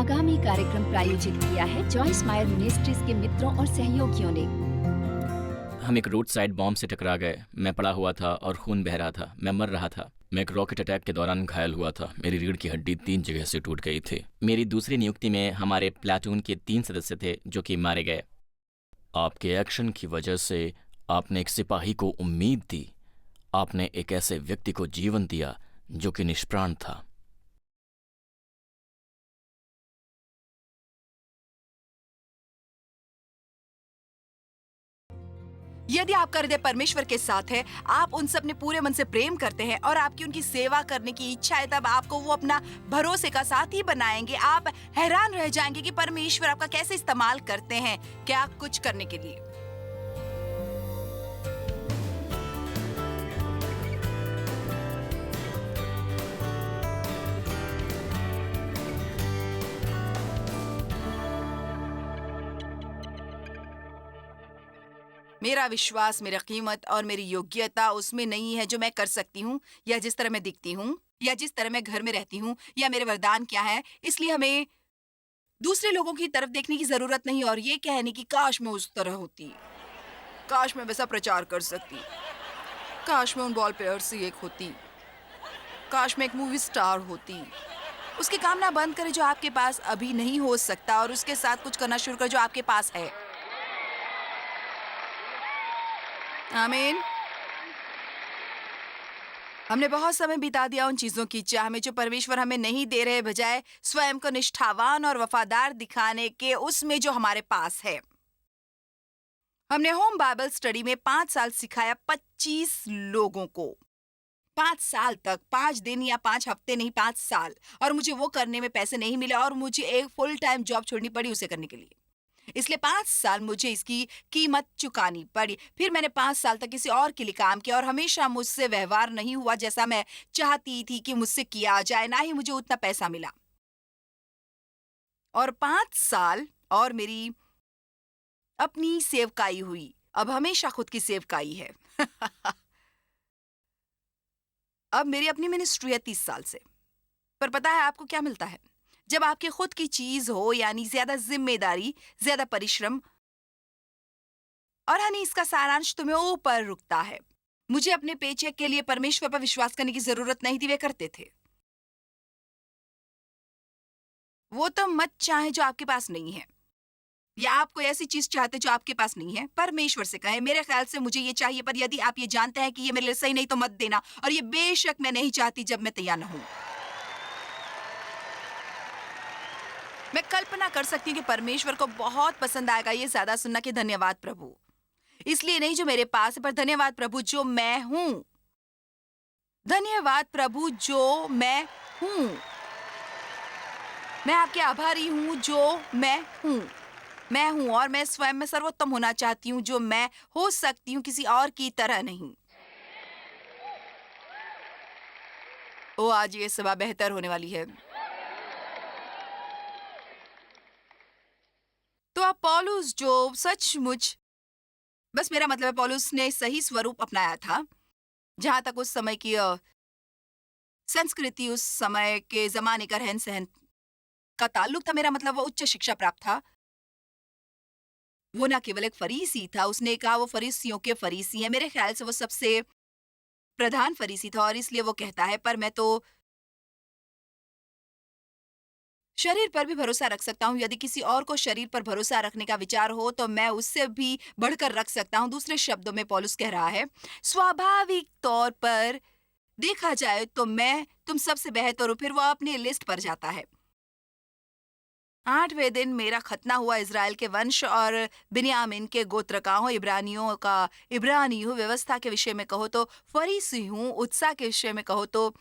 आगामी कार्यक्रम प्रायोजित किया है जॉइस मायर मिनिस्ट्रीज के मित्रों और सहयोगियों ने। हम एक रोड साइड बॉम्ब से टकरा गए। मैं पड़ा हुआ था और खून बह रहा था। मैं मर रहा था। मैं एक रॉकेट अटैक के दौरान घायल हुआ था। मेरी रीढ़ की हड्डी 3 जगह से टूट गई थी। मेरी दूसरी नियुक्ति में हमारे प्लाटून के 3 सदस्य थे जो कि मारे गए। आपके एक्शन की वजह से आपने एक सिपाही को उम्मीद दी। आपने एक ऐसे व्यक्ति को जीवन दिया जो कि निष्प्राण था। यदि आपका हृदय परमेश्वर के साथ है, आप उन सब ने पूरे मन से प्रेम करते हैं और आपकी उनकी सेवा करने की इच्छा है, तब आपको वो अपना भरोसे का साथी बनाएंगे। आप हैरान रह जाएंगे कि परमेश्वर आपका कैसे इस्तेमाल करते हैं, क्या कुछ करने के लिए। मेरा विश्वास, मेरा कीमत और मेरी योग्यता उसमें नहीं है जो मैं कर सकती हूँ या जिस तरह मैं दिखती हूँ या जिस तरह मैं घर में रहती हूँ या मेरे वरदान क्या है। इसलिए हमें दूसरे लोगों की तरफ देखने की जरूरत नहीं और ये कहने की काश मैं उस तरह होती, काश मैं वैसा प्रचार कर सकती, काश मैं उन बॉल प्लेयर से एक होती, काश मैं एक मूवी स्टार होती। उसके काम ना बंद करें जो आपके पास अभी नहीं हो सकता और उसके साथ कुछ करना शुरू करें जो आपके पास है। आमीन। हमने बहुत समय बिता दिया उन चीजों की चाह में जो परमेश्वर हमें नहीं दे रहे, बजाय स्वयं को निष्ठावान और वफादार दिखाने के उसमें जो हमारे पास है। हमने होम बाइबल स्टडी में 5 साल सिखाया 25 लोगों को। 5 साल तक, 5 दिन या 5 हफ्ते नहीं, 5 साल। और मुझे वो करने में पैसे नहीं मिले और मुझे एक फुल टाइम जॉब छोड़नी पड़ी उसे करने के लिए। इसलिए 5 साल मुझे इसकी कीमत चुकानी पड़ी। फिर मैंने 5 साल तक किसी और के लिए काम किया और हमेशा मुझसे व्यवहार नहीं हुआ जैसा मैं चाहती थी कि मुझसे किया जाए, ना ही मुझे उतना पैसा मिला। और 5 साल और मेरी अपनी सेवकाई हुई। अब हमेशा खुद की सेवकाई है। अब मेरी अपनी मिनिस्ट्री है 30 साल से। पर पता है आपको क्या मिलता है? जब आपकी खुद की चीज हो, यानी ज्यादा जिम्मेदारी, ज्यादा परिश्रम, और हनी इसका सारांश तुम्हें ऊपर रुकता है। मुझे अपने पेचेक के लिए परमेश्वर पर विश्वास करने की जरूरत नहीं थी, वे करते थे। वो तो मत चाहे जो आपके पास नहीं है, या आप कोई ऐसी चीज चाहते जो आपके पास नहीं है। परमेश्वर से कहें, मेरे ख्याल से मुझे ये चाहिए, पर यदि आप ये जानते हैं कि ये मेरे लिए सही नहीं तो मत देना, और ये बेशक मैं नहीं चाहती जब मैं तैयार न हूं। मैं कल्पना कर सकती हूँ कि परमेश्वर को बहुत पसंद आएगा ये ज्यादा सुनना कि धन्यवाद प्रभु, इसलिए नहीं जो मेरे पास है, पर धन्यवाद प्रभु जो मैं हूं। धन्यवाद प्रभु जो मैं हूं। मैं आपके आभारी हूं जो मैं हूं। मैं हूं और मैं स्वयं में सर्वोत्तम होना चाहती हूं जो मैं हो सकती हूं, किसी और की तरह नहीं। ओ, आज ये सभा बेहतर होने वाली है। तो अब पौलुस जो सचमुच, बस मेरा मतलब है पौलुस ने सही स्वरूप अपनाया था। जहां तक उस समय की संस्कृति, उस समय के जमाने का रहन सहन का ताल्लुक था, मेरा मतलब वो उच्च शिक्षा प्राप्त था। वो ना केवल एक फरीसी था, उसने कहा वो फरीसियों के फरीसी है। मेरे ख्याल से वो सबसे प्रधान फरीसी था और इसलिए वो कहता है, पर मैं तो शरीर पर भी भरोसा रख सकता हूँ। यदि किसी और को शरीर पर भरोसा रखने का विचार हो तो मैं उससे भी बढ़कर रख सकता हूँ। दूसरे शब्दों में पौलुस कह रहा है, स्वाभाविक तौर पर देखा जाए तो मैं तुम सबसे बेहतर हूँ। फिर वो अपनी लिस्ट पर जाता है। 8वें दिन मेरा खतना हुआ इज़राइल के वंश और बिन्यामीन के गोत्र का हूँ। इब्रानियों का इब्रानी हूँ। व्यवस्था के विषय में कहो तो फरीसी हूँ। उत्साह के विषय में कहो तो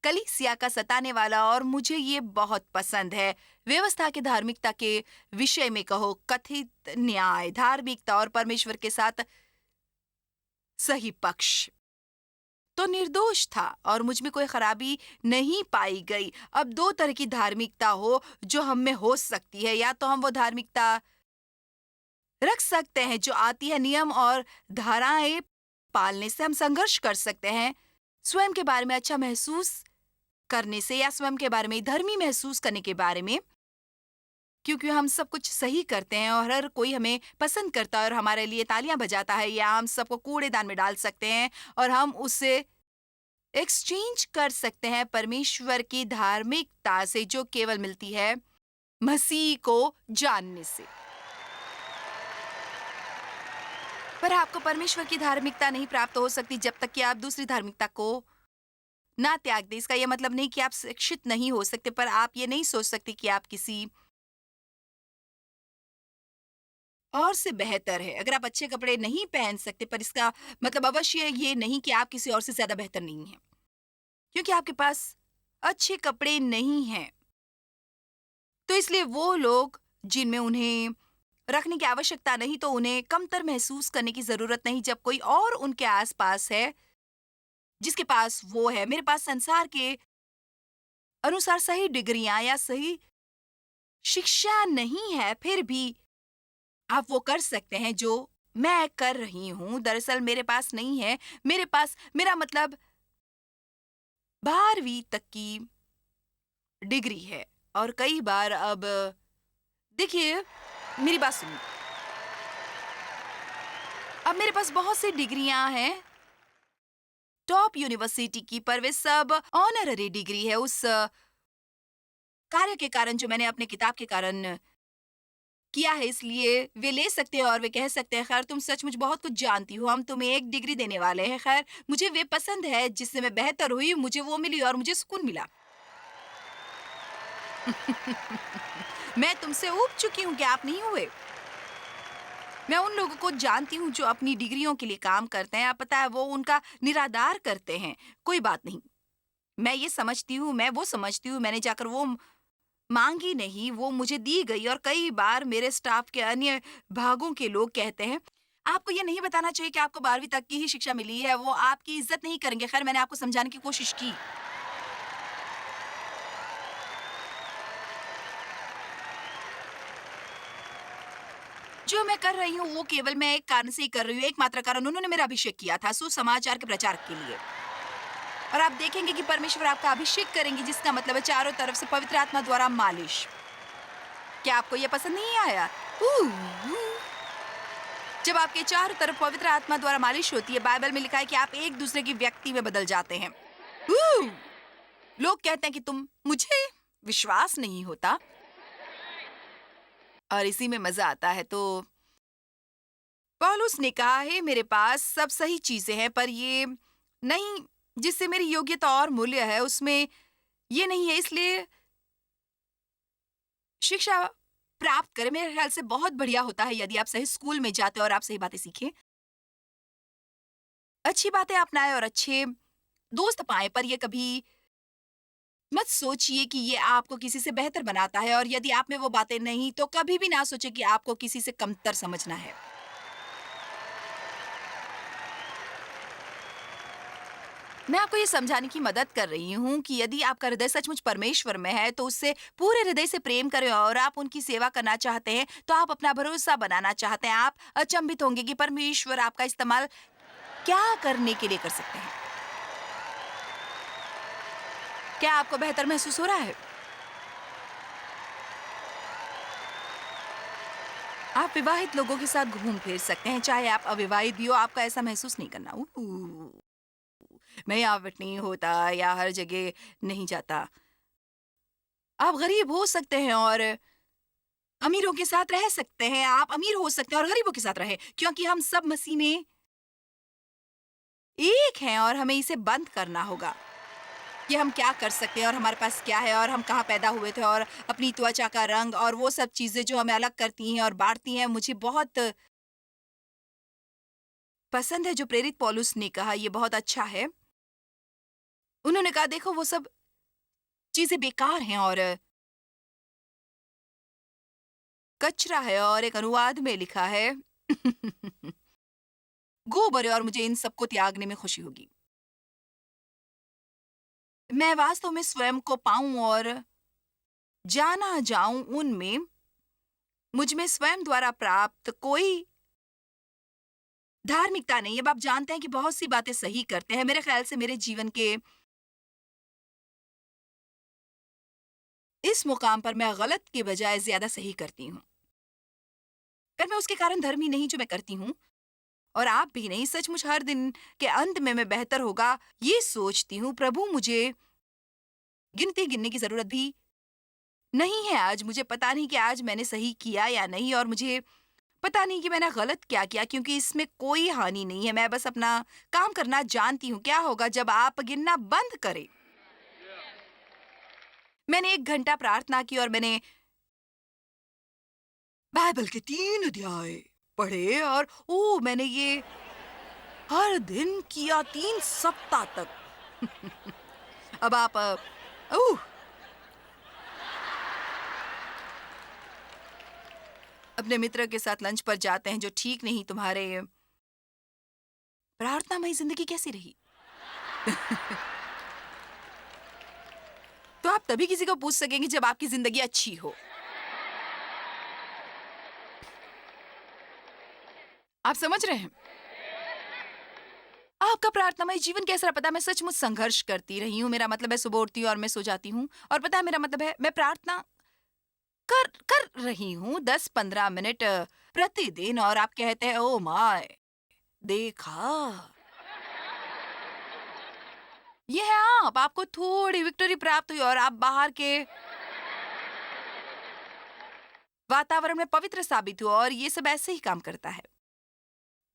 कलीसिया का सताने वाला, और मुझे ये बहुत पसंद है। व्यवस्था की धार्मिकता के विषय में कहो कथित न्याय, धार्मिकता और परमेश्वर के साथ सही पक्ष। तो निर्दोष था और मुझ में कोई खराबी नहीं पाई गई। अब 2 तरह की धार्मिकता हो जो हम में हो सकती है। या तो हम वो धार्मिकता रख सकते हैं जो आती है नियम और धाराएं पालने से। हम संघर्ष कर सकते हैं स्वयं के बारे में अच्छा महसूस करने से, या स्वयं के बारे में धर्मी महसूस करने के बारे में। क्योंकि हम सब कुछ सही करते हैं और हर कोई हमें पसंद करता है और हमारे लिए तालियां बजाता है, या हम सबको कूड़ेदान में डाल सकते हैं और हम उससे एक्सचेंज कर सकते हैं परमेश्वर की धार्मिकता से, जो केवल मिलती है मसीह को जानने से। पर आपको परमेश्वर की धार्मिकता नहीं प्राप्त हो सकती जब तक कि आप दूसरी धार्मिकता को ना त्याग दें। इसका यह मतलब नहीं कि आप शिक्षित नहीं हो सकते, पर आप ये नहीं सोच सकते कि आप किसी और से बेहतर है। अगर आप अच्छे कपड़े नहीं पहन सकते, पर इसका मतलब अवश्य ये नहीं कि आप किसी और से ज़्यादा बेहतर नहीं हैं, क्योंकि आपके पास अच्छे कपड़े नहीं हैं। तो इसलिए वो लोग जिनमें उन्हें रखने की आवश्यकता नहीं, तो उन्हें कमतर महसूस करने की ज़रूरत नहीं जब कोई और उनके आस-पास है, जिसके पास वो है। मेरे पास संसार के अनुसार सही डिग्रियाँ या सही शिक्षा नहीं है, फिर भी आप वो कर सकते हैं जो मैं कर रही हूँ। दरअसल मेरे पास नहीं है, मेरे पास मेरा मतलब 12वीं तक की डिग्री है। और कई बार अब देखिए, मेरी बात सुनिए, अब मेरे पास बहुत सी डिग्रियाँ हैं टॉप यूनिवर्सिटी की, पर वे सब ऑनररी डिग्री है उस कार्य के कारण जो मैंने अपने किताब के कारण किया है। इसलिए वे ले सकते हैं और वे कह सकते हैं, खैर तुम सचमुच बहुत कुछ जानती हो, हम तुम्हें एक डिग्री देने वाले हैं। खैर मुझे वे पसंद है जिससे मैं बेहतर हुई, मुझे वो मिली और मुझे सुकून मिला। मैं तुमसे ऊब चुकी हूँ कि आप नहीं हुए। मैं उन लोगों को जानती हूँ जो अपनी डिग्रियों के लिए काम करते हैं, आप पता है वो उनका निरादार करते हैं। कोई बात नहीं, मैं ये समझती हूँ, मैं वो समझती हूँ, मैंने जाकर वो मांगी नहीं, वो मुझे दी गई। और कई बार मेरे स्टाफ के अन्य भागों के लोग कहते हैं, आपको ये नहीं बताना चाहिए कि आपको 12वीं तक की ही शिक्षा मिली है, वो आपकी इज्जत नहीं करेंगे। खैर मैंने आपको समझाने की कोशिश की। जो मैं कर रही हूँ वो केवल मैं एक कारण से ही कर रही हूँ, एकमात्र कारण, उन्होंने मेरा अभिषेक किया था सुसमाचार के प्रचार के लिए। और आप देखेंगे कि परमेश्वर आपका अभिषेक करेंगे, जिसका मतलब है चारों तरफ से पवित्र आत्मा द्वारा मालिश। क्या आपको ये पसंद नहीं आया? ऊ, ऊ। जब आपके चारों तरफ पवित्र आत्मा द्वारा मालिश होती है, बाइबल में लिखा है कि आप एक दूसरे की व्यक्ति में बदल जाते हैं। ऊ। लोग कहते हैं कि तुम, मुझे विश्वास नहीं होता, और इसी में मजा आता है। तो पौलुस ने कहा है, मेरे पास सब सही चीजें हैं, पर ये नहीं जिससे मेरी योग्यता और मूल्य है, उसमें ये नहीं है। इसलिए शिक्षा प्राप्त करें। मेरे ख्याल से बहुत बढ़िया होता है यदि आप सही स्कूल में जाते और आप सही बातें सीखें, अच्छी बातें अपनाएं और अच्छे दोस्त पाएं। पर ये कभी मत सोचिए कि ये आपको किसी से बेहतर बनाता है, और यदि आप में वो बातें नहीं, तो कभी भी ना सोचे कि आपको किसी से कमतर समझना है। मैं आपको ये समझाने की मदद कर रही हूँ कि यदि आपका हृदय सचमुच परमेश्वर में है, तो उससे पूरे हृदय से प्रेम करें और आप उनकी सेवा करना चाहते हैं, तो आप अपना भरोसा बनाना चाहते हैं। आप अचंभित होंगे कि परमेश्वर आपका इस्तेमाल क्या करने के लिए कर सकते हैं। क्या आपको बेहतर महसूस हो रहा है? आप विवाहित लोगों के साथ घूम फिर सकते हैं, चाहे आप अविवाहित भी हो, आपका ऐसा महसूस नहीं करना। मैं यहाँ फिट नहीं होता या हर जगह नहीं जाता। आप गरीब हो सकते हैं और अमीरों के साथ रह सकते हैं। आप अमीर हो सकते हैं और गरीबों के साथ रहें, क्योंकि हम सब मसीह में एक हैं और हमें इसे बंद करना होगा कि हम क्या कर सकते हैं और हमारे पास क्या है और हम कहाँ पैदा हुए थे और अपनी त्वचा का रंग और वो सब चीजें जो हमें अलग करती हैं और बांटती हैं। मुझे बहुत पसंद है जो प्रेरित पौलुस ने कहा, ये बहुत अच्छा है। उन्होंने कहा, देखो वो सब चीजें बेकार हैं और कचरा है, और एक अनुवाद में लिखा है गोबर है, और मुझे इन सबको त्यागने में खुशी होगी। मैं वास्तव में स्वयं को पाऊं और जाना जाऊं उनमें, मुझ में स्वयं द्वारा प्राप्त कोई धार्मिकता नहीं है। अब आप जानते हैं कि बहुत सी बातें सही करते हैं। मेरे ख्याल से मेरे जीवन के इस मुकाम पर मैं गलत के बजाय ज्यादा सही करती हूँ। पर मैं उसके कारण धर्मी नहीं जो मैं करती हूँ, और आप भी नहीं। सचमुच हर दिन के अंत में मैं बेहतर होगा ये सोचती हूँ। प्रभु, मुझे गिनती गिनने की जरूरत भी नहीं है आज। मुझे पता नहीं कि आज मैंने सही किया या नहीं, और मुझे पता नहीं कि मैंने गलत क्या किया, क्योंकि इसमें कोई हानि नहीं है। मैं बस अपना काम करना जानती हूँ। क्या होगा जब आप गिनना बंद करें? मैंने 1 घंटा प्रार्थना की और मैंने बाइबल के 3 अध्याय पढ़े, और मैंने ये हर दिन किया 3 सप्ताह तक। अब आप ओह अपने मित्र के साथ लंच पर जाते हैं जो ठीक नहीं। तुम्हारे प्रार्थनामयी जिंदगी कैसी रही? तो आप तभी किसी को पूछ सकेंगे जब आपकी जिंदगी अच्छी हो। आप समझ रहे हैं? आपका प्रार्थनामय जीवन कैसा रहा? पता है, मैं सचमुच संघर्ष करती रही हूँ। मेरा मतलब है सुबह उठती हूँ और मैं सो जाती हूँ, और पता है मेरा मतलब है मैं प्रार्थना कर कर रही हूँ 10-15 मिनट प्रतिदिन, और आप कहते हैं ओ माय, देखा, ये है आप। आपको थोड़ी विक्ट्री प्राप्त हुई और आप बाहर के वातावरण में पवित्र साबित हुआ, और ये सब ऐसे ही काम करता है।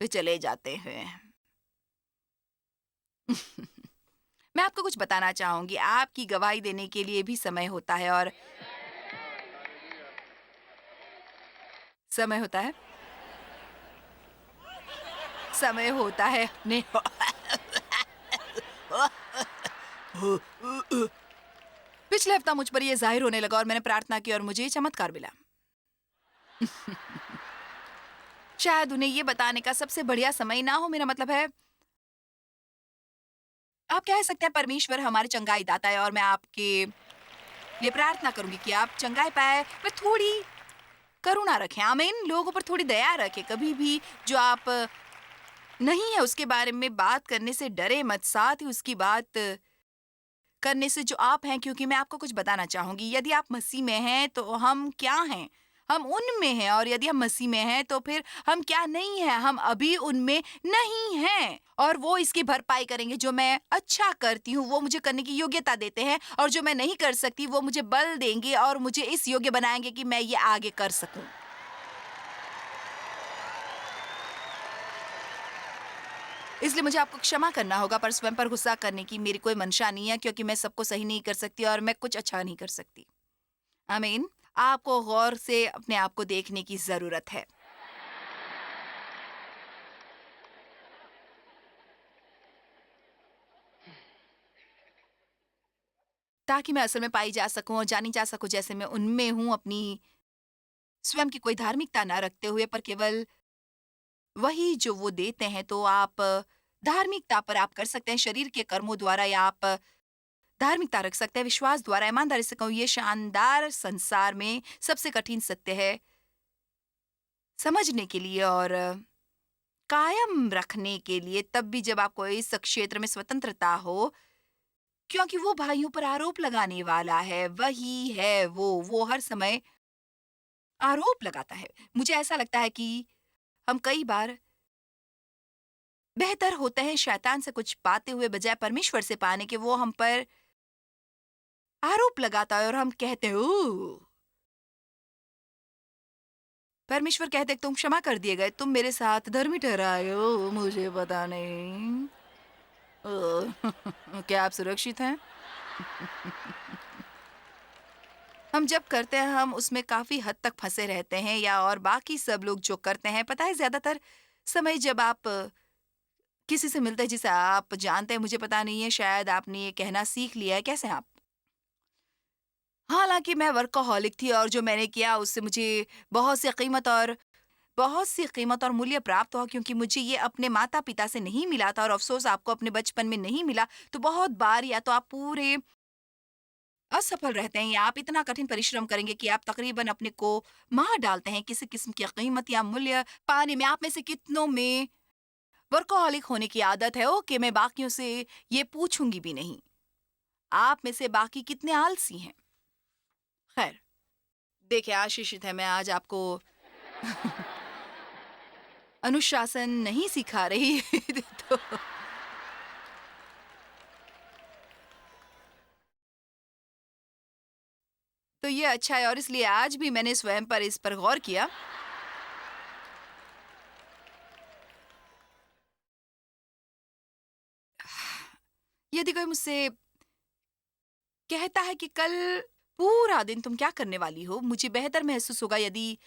वे चले जाते हैं। मैं आपको कुछ बताना चाहूंगी। आपकी गवाही देने के लिए भी समय होता है, और समय होता है, समय होता है अपने पिछले हफ्ता मुझ पर यह जाहिर होने लगा, और मैंने प्रार्थना की और मुझे ये चमत्कार मिला। शायद उन्हें ये बताने का सबसे बढ़िया समय ना हो। मेरा मतलब है, आप कह सकते हैं परमेश्वर हमारे चंगाई दाता है, और मैं आपके लिए प्रार्थना करूंगी कि आप चंगाई पाए, पर थोड़ी करुणा रखें। आमीन। लोगों पर थोड़ी दया रखें। कभी भी जो आप नहीं है उसके बारे में बात करने से डरे मत, साथ ही उसकी बात करने से जो आप हैं, क्योंकि मैं आपको कुछ बताना चाहूंगी। यदि आप मसीह में हैं तो हम क्या हैं? हम उनमें हैं, और यदि हम मसीह में हैं तो फिर हम क्या नहीं हैं? हम अभी उनमें नहीं हैं, और वो इसकी भरपाई करेंगे। जो मैं अच्छा करती हूँ वो मुझे करने की योग्यता देते हैं, और जो मैं नहीं कर सकती वो मुझे बल देंगे और मुझे इस योग्य बनाएंगे कि मैं ये आगे कर सकूं। इसलिए मुझे आपको क्षमा करना होगा, पर स्वयं पर गुस्सा करने की मेरी कोई मंशा नहीं है, क्योंकि मैं सबको सही नहीं कर सकती और मैं कुछ अच्छा नहीं कर सकती। आमीन। आपको गौर से अपने आप को देखने की जरूरत है। ताकि मैं असल में पाई जा सकूं और जानी जा सकूं जैसे मैं उनमें हूं, अपनी स्वयं की कोई धार्मिकता ना रखते हुए, पर केवल वही जो वो देते हैं। तो आप धार्मिकता पर आप कर सकते हैं शरीर के कर्मों द्वारा, या आप धार्मिकता रख सकते हैं विश्वास द्वारा। ईमानदारी से कहूँ, ये शानदार संसार में सबसे कठिन सत्य है समझने के लिए और कायम रखने के लिए, तब भी जब आपको इस क्षेत्र में स्वतंत्रता हो, क्योंकि वो भाइयों पर आरोप लगाने वाला है। वही है वो हर समय आरोप लगाता है। मुझे ऐसा लगता है कि हम कई बार बेहतर होते हैं शैतान से कुछ पाते हुए बजाय परमेश्वर से पाने के। वो हम पर आरोप लगाता है और हम कहते हैं ओह, परमेश्वर कहते तुम क्षमा कर दिए गए, तुम मेरे साथ धर्मी ठहराए हो, मुझे पता नहीं। ओह, क्या आप सुरक्षित हैं? हम जब करते हैं हम उसमें काफी हद तक फंसे रहते हैं, या और बाकी सब लोग जो करते हैं। पता है, ज्यादातर समय जब आप किसी से मिलते हैं जिसे आप जानते हैं, मुझे पता नहीं है, शायद आपने ये कहना सीख लिया है, कैसे हैं आप? हालांकि मैं वर्कaholic थी, और जो मैंने किया उससे मुझे बहुत सी कीमत और मूल्य प्राप्त हुआ, क्योंकि मुझे ये अपने माता पिता से नहीं मिला था, और अफसोस आपको अपने बचपन में नहीं मिला। तो बहुत बार या तो आप पूरे असफल रहते हैं, या आप इतना कठिन परिश्रम करेंगे कि आप तकरीबन अपने को मार डालते हैं किसी किस्म की कीमत या मूल्य पाने में। आप में से कितनों में वर्कaholic होने की आदत है? ओके, मैं बाकियों से ये पूछूंगी भी नहीं। आप में से बाकी कितने आलसी हैं? खैर, देखिए आशीषित है मैं आज आपको अनुशासन नहीं सिखा रही तो तो ये अच्छा है और इसलिए आज भी मैंने स्वयं पर इस पर गौर किया। यदि कोई मुझसे कहता है कि कल पूरा दिन तुम क्या करने वाली हो, मुझे बेहतर महसूस होगा यदि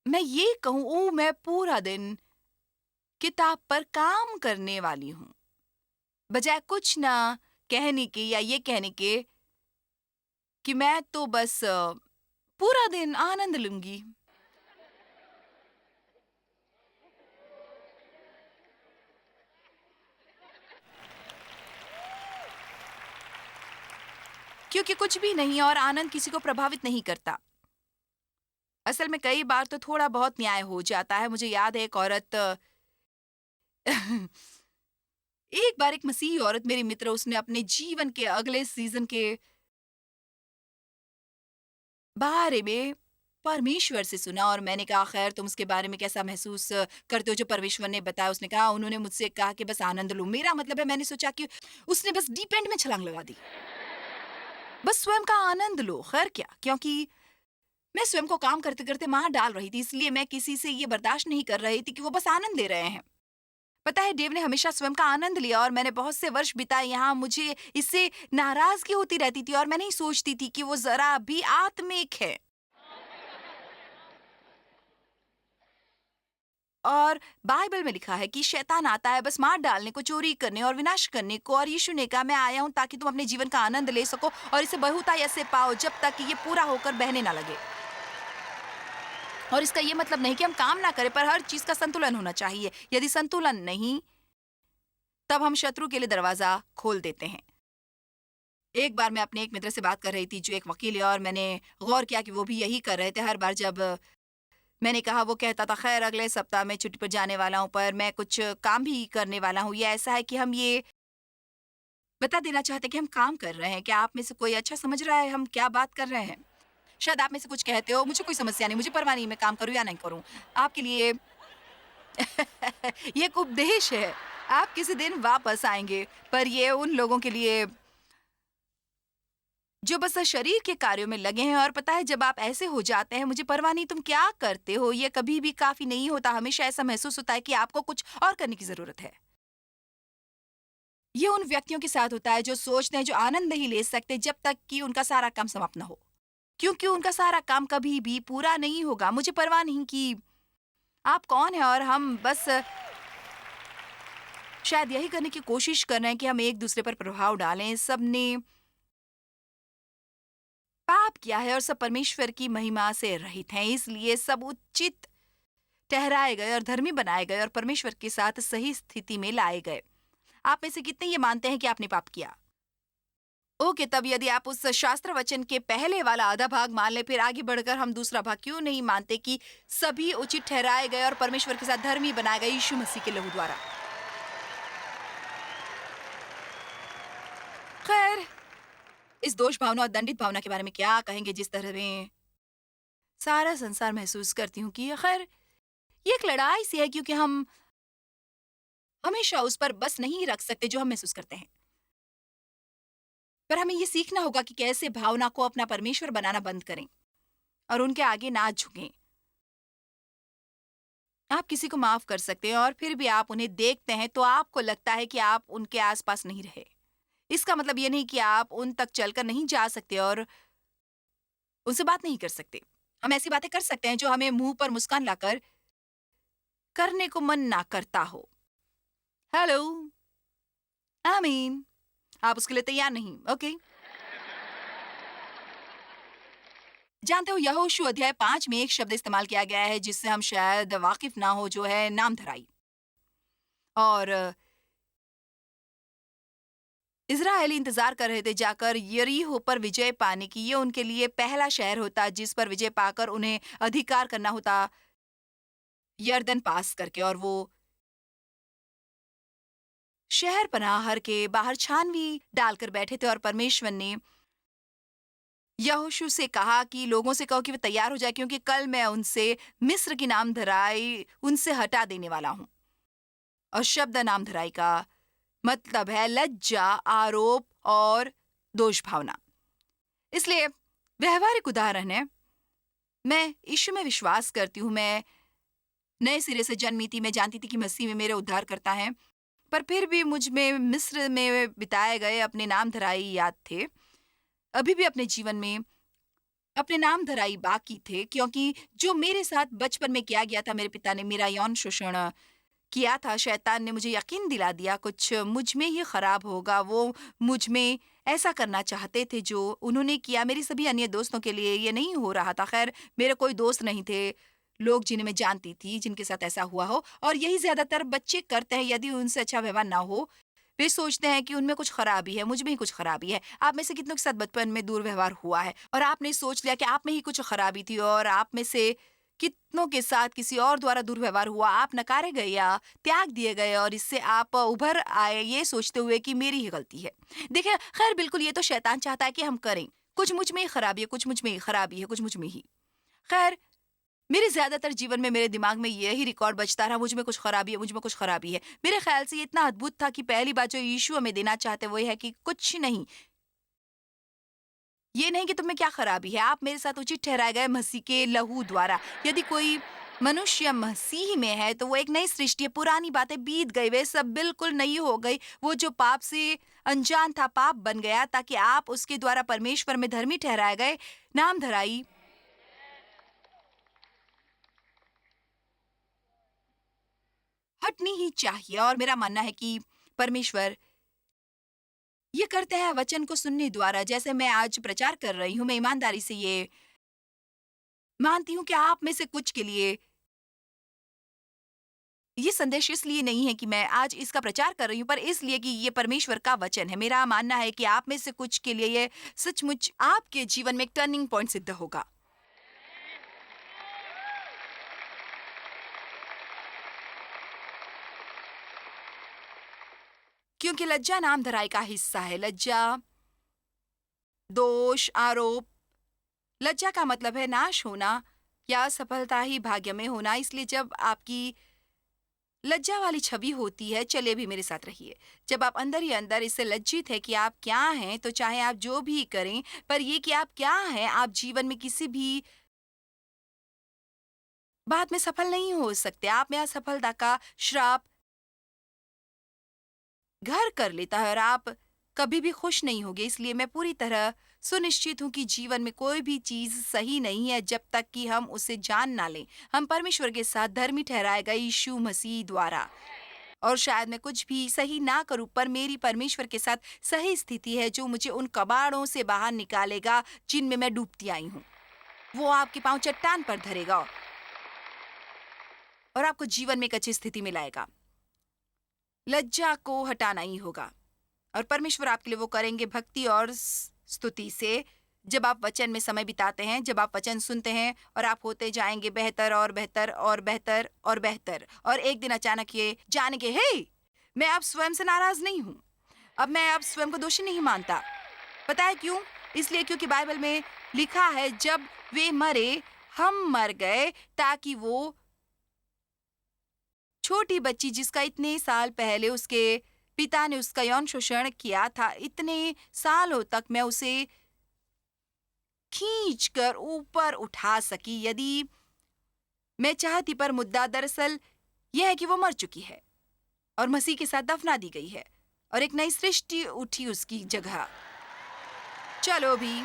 मैं ये कहूँ, ओह! मैं पूरा दिन किताब पर काम करने वाली हूँ, बजाय कुछ ना कहने के या ये कहने के कि मैं तो बस पूरा दिन आनंद लूँगी। क्योंकि कुछ भी नहीं और आनंद किसी को प्रभावित नहीं करता। असल में कई बार तो थोड़ा बहुत न्याय हो जाता है। मुझे याद है एक औरत एक बार एक मसीही औरत मेरी मित्र उसने अपने जीवन के अगले सीज़न के बारे में परमेश्वर से सुना और मैंने कहा खैर तुम उसके बारे में कैसा महसूस करते हो जो परमेश्वर ने बताया? उसने कहा उन्होंने मुझसे कहा कि बस आनंद लो। मेरा मतलब है मैंने सोचा कि उसने बस डीप एंड में छलांग लगा दी। बस स्वयं का आनंद लो, खैर क्या? क्योंकि मैं स्वयं को काम करते-करते मार डाल रही थी, इसलिए मैं किसी से ये बर्दाश्त नहीं कर रही थी कि वो बस आनंद ले रहे हैं। पता है डेव ने हमेशा स्वयं का आनंद लिया और मैंने बहुत से वर्ष बिताए यहाँ। मुझे इससे नाराज़गी होती रहती थी और मैं नहीं सोचती थी कि वो ज़रा भी आत्मिक है। और बाइबल में लिखा है कि शैतान आता है बस मार डालने को, चोरी करने और विनाश करने को, और यीशु ने कहा मैं आया हूँ ताकि तुम अपने जीवन का आनंद ले सको और इसे बहुतायत से पाओ जब तक कि ये पूरा होकर बहने ना लगे। और इसका ये मतलब नहीं कि हम काम ना करें, पर हर चीज का संतुलन होना चाहिए। यदि संतुलन नहीं, तब हम शत्रु के लिए दरवाजा खोल देते हैं। एक बार मैं अपने एक मित्र से बात कर रही थी जो एक वकील है और मैंने गौर किया कि वो भी यही कर रहे थे। हर बार जब मैंने कहा, वो कहता था खैर अगले सप्ताह मैं छुट्टी पर जाने वाला हूँ पर मैं कुछ काम भी करने वाला हूँ। ये ऐसा है कि हम ये बता देना चाहते हैं कि हम काम कर रहे हैं। क्या आप में से कोई अच्छा समझ रहा है हम क्या बात कर रहे हैं? शायद आप में से कुछ कहते हो मुझे कोई समस्या नहीं, मुझे परवाह नहीं मैं काम करूँ या नहीं करूँ। आपके लिए ये एक उपदेश है। आप किसी दिन वापस आएँगे, पर ये उन लोगों के लिए जो बस शरीर के कार्यों में लगे हैं। और पता है जब आप ऐसे हो जाते हैं, मुझे परवाह नहीं तुम क्या करते हो, ये कभी भी काफ़ी नहीं होता। हमेशा ऐसा महसूस होता है कि आपको कुछ और करने की ज़रूरत है। ये उन व्यक्तियों के साथ होता है जो सोचते हैं, जो आनंद नहीं ले सकते जब तक कि उनका सारा काम समाप्त ना हो। क्योंकि उनका सारा काम कभी भी पूरा नहीं होगा। मुझे परवाह नहीं कि आप कौन हैं और हम बस शायद यही करने की कोशिश कर रहे हैं कि हम एक-दूसरे पर प्रभाव डालें। सबने पाप किया है और सब परमेश्वर की महिमा से रहित हैं, इसलिए सब उचित ठहराए गए और धर्मी बनाए गए और परमेश्वर के साथ सही स्थिति में लाए गए। आप में से कितने ये मानते हैं कि आपने पाप किया? ओके, तब यदि आप उस शास्त्र वचन के पहले वाला आधा भाग मान लें, फिर आगे बढ़कर हम दूसरा भाग क्यों नहीं मानते कि सभी उचित ठहराए गए और परमेश्वर के साथ धर्मी बनाए गए यीशु मसीह के लहू द्वारा। खैर, इस दोष भावना और दंडित भावना के बारे में क्या कहेंगे जिस तरह में सारा संसार महसूस करती हूँ कि खैर ये एक लड़ाई सी है, क्योंकि हम हमेशा उस पर बस नहीं रख सकते जो हम महसूस करते हैं। पर हमें ये सीखना होगा कि कैसे भावना को अपना परमेश्वर बनाना बंद करें और उनके आगे ना झुकें। आप किसी को माफ कर सकते हैं और फिर भी आप उन्हें देखते हैं तो आपको लगता है कि आप उनके आसपास नहीं रहे। इसका मतलब ये नहीं कि आप उन तक चलकर नहीं जा सकते और उनसे बात नहीं कर सकते। हम ऐसी बातें कर सकते हैं जो हमें मुंह पर मुस्कान लाकर करने को मन ना करता हो। हेलो, आमीन। आप उसके लिए तैयार नहीं, ओके? जानते हो यहोशू अध्याय 5 में एक शब्द इस्तेमाल किया गया है जिससे हम शायद वाकिफ ना हो, जो है नामधराई। और इज़राइली इंतजार कर रहे थे जाकर यरीहो पर विजय पाने की। ये उनके लिए पहला शहर होता जिस पर विजय पाकर उन्हें अधिकार करना होता यरदन पास करके। और वो शहर पनाहर के बाहर छानवी डालकर बैठे थे और परमेश्वर ने यहोशू से कहा कि लोगों से कहो कि वे तैयार हो जाए, क्योंकि कल मैं उनसे मिस्र की नामधराई उनसे हटा देने वाला हूँ। और शब्द नामधराई का मतलब है लज्जा, आरोप और दोष भावना। इसलिए व्यवहारिक उदाहरण है, मैं यीशु में विश्वास करती हूँ, मैं नए सिरे से जन्मी थी, मैं जानती थी कि मसीह में मेरे उद्धार करता है, पर फिर भी मुझ में मिस्र में बिताए गए अपने नामधराई याद थे। अभी भी अपने जीवन में अपने नामधराई बाकी थे, क्योंकि जो मेरे साथ बचपन में किया गया था, मेरे पिता ने मेरा यौन शोषण किया था। शैतान ने मुझे यकीन दिला दिया कुछ मुझ में ही खराब होगा। वो मुझ में ऐसा करना चाहते थे जो उन्होंने किया। मेरी सभी अन्य दोस्तों के लिए ये नहीं हो रहा था। खैर, मेरे कोई दोस्त नहीं थे, लोग जिन्हें मैं जानती थी, जिनके साथ ऐसा हुआ हो। और यही ज्यादातर बच्चे करते हैं, यदि उनसे अच्छा व्यवहार ना हो। वे सोचते हैं कि उनमें कुछ खराबी है, मुझ में ही कुछ खराबी है। आप में से कितनों के साथ बचपन में दुर्व्यवहार हुआ है और आपने सोच लिया कि आप में ही कुछ खराबी थी, और आप में से कितनों के साथ किसी और द्वारा दुर्व्यवहार हुआ, आप नकारे गए या त्याग दिए गए, और इससे आप उभर आए ये सोचते हुए कि मेरी ही गलती है। देखिए, खैर बिल्कुल ये तो शैतान चाहता है कि हम करें। कुछ मुझ में ही खराबी है, कुछ मुझ में ही खराबी है, कुछ मुझ में ही। खैर, मेरे ज्यादातर जीवन में मेरे दिमाग में यही रिकॉर्ड बजता रहा, मुझ में कुछ खराबी है, मुझ में कुछ खराबी है। मेरे ख्याल से ये इतना अद्भुत था कि पहली बात जो यीशु हमें देना चाहते वो ये है कि कुछ नहीं, ये नहीं कि तुम में क्या खराबी है, आप मेरे साथ उचित ठहराए गए मसीह के लहू द्वारा। यदि कोई मनुष्य मसीह में है तो वो एक नई सृष्टि है। पुरानी बातें बीत गई, वे सब बिल्कुल नई हो गई। वो जो पाप से अनजान था, पाप बन गया, ताकि आप उसके द्वारा परमेश्वर में धर्मी ठहराए गए। नाम धराई हटनी ही चाहिए, और मेरा मानना है कि परमेश्वर ये करते हैं वचन को सुनने द्वारा। जैसे मैं आज प्रचार कर रही हूँ, मैं ईमानदारी से ये मानती हूँ कि आप में से कुछ के लिए ये संदेश इसलिए नहीं है कि मैं आज इसका प्रचार कर रही हूँ, पर इसलिए कि ये परमेश्वर का वचन है। मेरा मानना है कि आप में से कुछ के लिए ये सचमुच आपके जीवन में एक टर्निंग पॉइंट सिद्ध होगा। क्योंकि लज्जा नाम धराई का हिस्सा है। लज्जा, दोष, आरोप। लज्जा का मतलब है नाश होना या असफलता ही भाग्य में होना। इसलिए जब आपकी लज्जा वाली छवि होती है, चले भी मेरे साथ रहिए, जब आप अंदर ही अंदर इससे लज्जित है कि आप क्या हैं, तो चाहे आप जो भी करें, पर ये कि आप क्या हैं, आप जीवन में किसी भी बात में सफल नहीं हो सकते। आप में असफलता का श्राप घर कर लेता है और आप कभी भी खुश नहीं होगे। इसलिए मैं पूरी तरह सुनिश्चित हूँ कि जीवन में कोई भी चीज सही नहीं है जब तक कि हम उसे जान ना लें। हम परमेश्वर के साथ धर्मी ठहराए गए यीशु मसीह द्वारा। और शायद मैं कुछ भी सही ना करूं, पर मेरी परमेश्वर के साथ सही स्थिति है जो मुझे उन कबाड़ों से बाहर निकालेगा जिनमें मैं डूबती आई हूँ। वो आपके पांव चट्टान पर धरेगा और आपको जीवन में एक अच्छी स्थिति में लाएगा। लज्जा को हटाना ही होगा, और परमेश्वर आपके लिए वो करेंगे भक्ति और स्तुति से। जब आप वचन में समय बिताते हैं, जब आप वचन सुनते हैं, और आप होते जाएंगे बेहतर और बेहतर और बेहतर और बेहतर। और एक दिन अचानक ये जानेंगे, हे, मैं अब स्वयं से नाराज नहीं हूं, अब मैं अब स्वयं को दोषी नहीं मानता। पता है क्यों? इसलिए क्योंकि बाइबल में लिखा है, जब वे मरे हम मर गए, ताकि वो छोटी बच्ची जिसका इतने साल पहले उसके पिता ने उसका यौन शोषण किया था, इतने सालों तक मैं उसे खींचकर ऊपर उठा सकी यदि मैं चाहती। पर मुद्दा दरअसल यह है कि वो मर चुकी है और मसीह के साथ दफना दी गई है, और एक नई सृष्टि उठी उसकी जगह। चलो भी,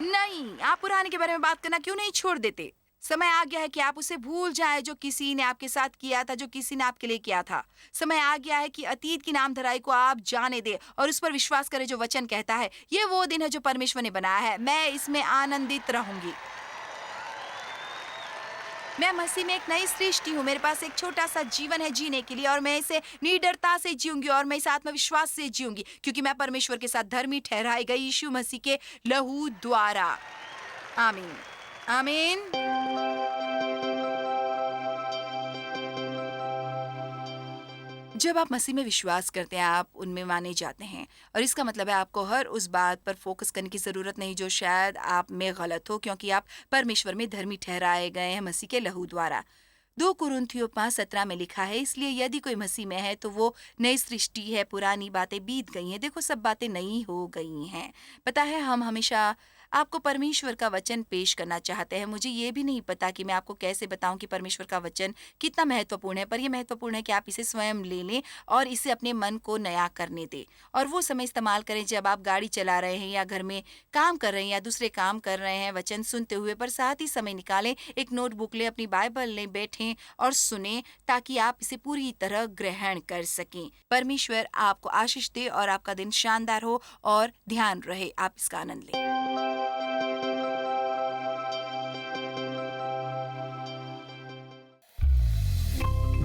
नहीं, आप पुराने के बारे में बात करना क्यों नहीं छोड़ देते? समय आ गया है कि आप उसे भूल जाएं जो किसी ने आपके साथ किया था, जो किसी ने आपके लिए किया था। समय आ गया है कि अतीत की नामधराई को आप जाने दें और उस पर विश्वास करें जो वचन कहता है। ये वो दिन है जो परमेश्वर ने बनाया है, मैं इसमें आनंदित रहूंगी। मैं मसीह में एक नई सृष्टि हूँ। मेरे पास एक छोटा सा जीवन है जीने के लिए, और मैं इसे निडरता से जीऊंगी और मैं इसे आत्मविश्वास से जीऊंगी, क्योंकि मैं परमेश्वर के साथ धर्मी ठहराई गई यीशु मसीह के लहू द्वारा। आमीन, आमीन। जब आप मसीह में विश्वास करते हैं, आप उनमें माने जाते हैं, और इसका मतलब है आपको हर उस बात पर फोकस करने की ज़रूरत नहीं जो शायद आप में गलत हो, क्योंकि आप परमेश्वर में धर्मी ठहराए गए हैं मसीह के लहू द्वारा। 2 कुरिन्थियों 5:17 में लिखा है, इसलिए यदि कोई मसीह में है तो वो नई सृष्टि है, पुरानी बातें बीत गई हैं, देखो सब बातें नई हो गई हैं। पता है, हम हमेशा आपको परमेश्वर का वचन पेश करना चाहते हैं। मुझे ये भी नहीं पता कि मैं आपको कैसे बताऊं कि परमेश्वर का वचन कितना महत्वपूर्ण है, पर यह महत्वपूर्ण है कि आप इसे स्वयं ले लें और इसे अपने मन को नया करने दें, और वो समय इस्तेमाल करें जब आप गाड़ी चला रहे हैं या घर में काम कर रहे हैं या दूसरे काम कर रहे हैं, वचन सुनते हुए, पर साथ ही समय निकालें, एक नोटबुक लें, अपनी बाइबल लें, बैठें और सुने, ताकि आप इसे पूरी तरह ग्रहण कर सकें। परमेश्वर आपको आशीष दे और आपका दिन शानदार हो और ध्यान रहे, आप इसका आनंद लें।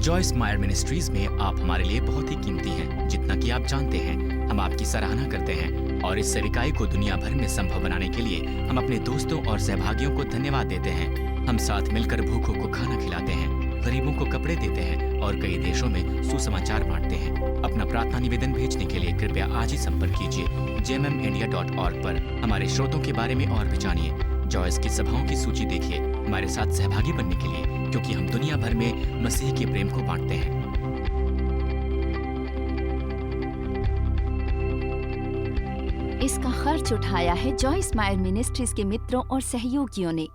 जॉयस मायर मिनिस्ट्रीज में आप हमारे लिए बहुत ही कीमती हैं, जितना कि आप जानते हैं। हम आपकी सराहना करते हैं और इस सेविकाई को दुनिया भर में संभव बनाने के लिए हम अपने दोस्तों और सहभागियों को धन्यवाद देते हैं। हम साथ मिलकर भूखों को खाना खिलाते हैं, गरीबों को कपड़े देते हैं और कई देशों में सुसमाचार बांटते हैं। अपना प्रार्थना निवेदन भेजने के लिए कृपया आज ही संपर्क कीजिए jmmindia.org पर। हमारे स्रोतों के बारे में और भी जानिए, जॉयस की सभाओं की सूची देखिए, हमारे साथ सहभागी बनने के लिए, क्योंकि हम दुनिया भर में मसीह के प्रेम को बांटते हैं। इसका खर्च उठाया है जॉयस मायर मिनिस्ट्रीज के मित्रों और सहयोगियों ने।